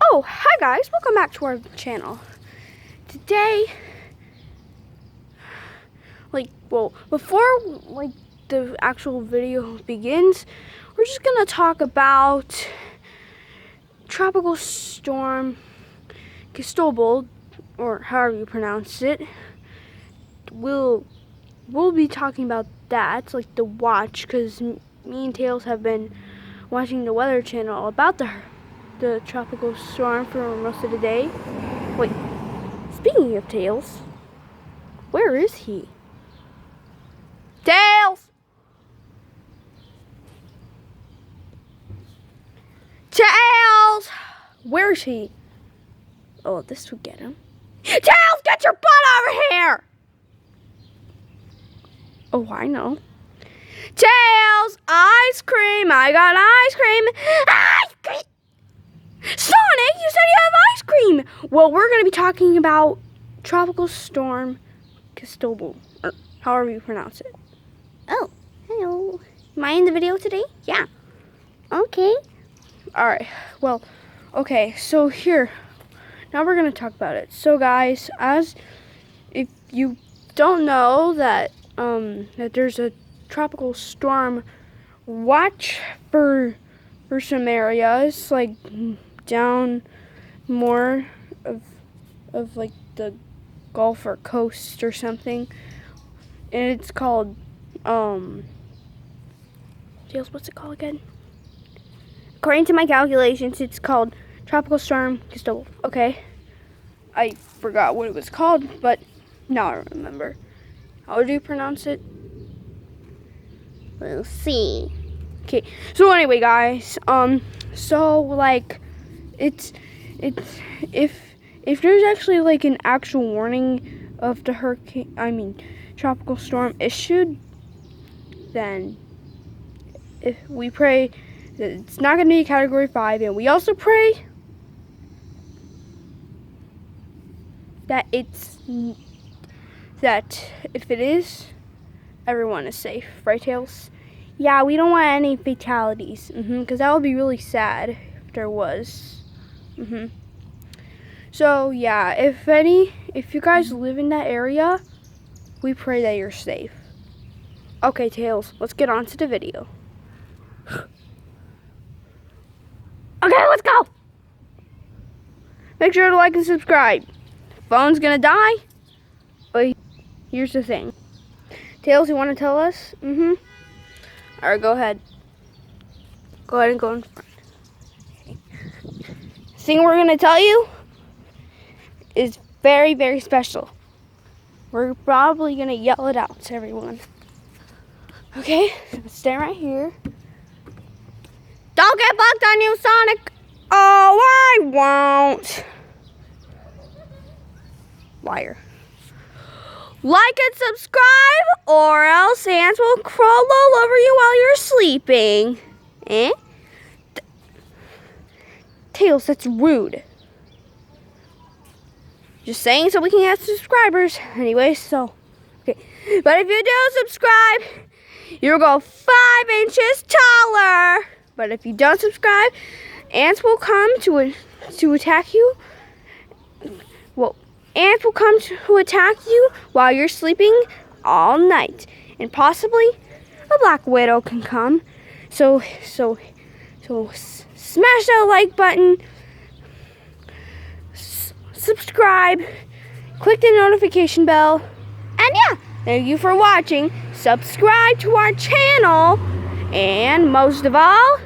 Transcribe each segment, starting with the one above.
Oh, hi guys, welcome back to our channel. Today, before the actual video begins, we're just gonna talk about Tropical Storm Cristobal, or however you pronounce it. We'll be talking about that, like the watch, because me and Tails have been watching the Weather Channel about the tropical storm for most of the day. Wait, speaking of Tails, where is he? Tails! Tails! Where's he? Oh, this would get him. Tails, get your butt over here! Oh, I know. Tails, ice cream! I got ice cream! Ice cream! Sonic, you said you have ice cream! Well, we're going to be talking about Tropical Storm Cristobal, or however you pronounce it. Oh, hello. Am I in the video today? Yeah. Okay. Alright, well, okay, so here. Now we're going to talk about it. So, guys, if you don't know that there's a tropical storm watch for some areas, like down more of like the Gulf or coast or something, and it's called Tails, what's it called again? According to my calculations, it's called Tropical Storm Cristobal. Okay, I forgot what it was called, but now I remember. How do you pronounce it? We'll see. Okay, so anyway, guys, so like it's if there's actually like an actual warning of the tropical storm issued, then if we pray that it's not going to be a category 5, and we also pray that that if it is, everyone is safe, right, Tails? Yeah, we don't want any fatalities, because that would be really sad if there was. So yeah, if you guys live in that area, we pray that you're safe. Okay, Tails, let's get on to the video. Okay, let's go. Make sure to like and subscribe. Phone's gonna die. But here's the thing. Tails, you want to tell us? Alright, go ahead. Go ahead and go in front. Okay. The thing we're going to tell you is very, very special. We're probably going to yell it out to everyone. Okay? So stay right here. Don't get bugged on you, Sonic! Oh, I won't. Liar. Like and subscribe, or else ants will crawl all over you while you're sleeping. Eh? Tails, that's rude. Just saying so we can get subscribers. Anyway, so, okay. But if you do subscribe, you'll go 5 inches taller. But if you don't subscribe, ants will come to attack you. Well, ants will come to attack you while you're sleeping all night. And possibly a black widow can come. So smash that like button, subscribe, click the notification bell, and yeah, thank you for watching. Subscribe to our channel, and most of all,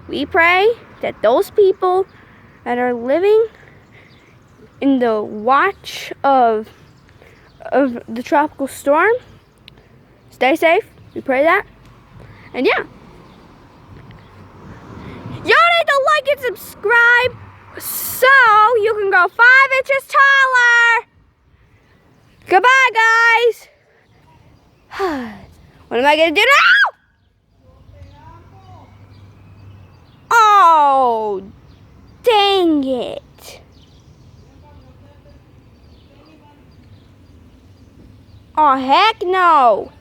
we pray that those people that are living in the watch of the tropical storm stay safe. We pray that. And yeah, you need to like and subscribe so you can go 5 inches taller. Goodbye, guys. What am I gonna do now? Oh, dang it. Oh, heck no.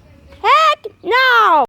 Heck no!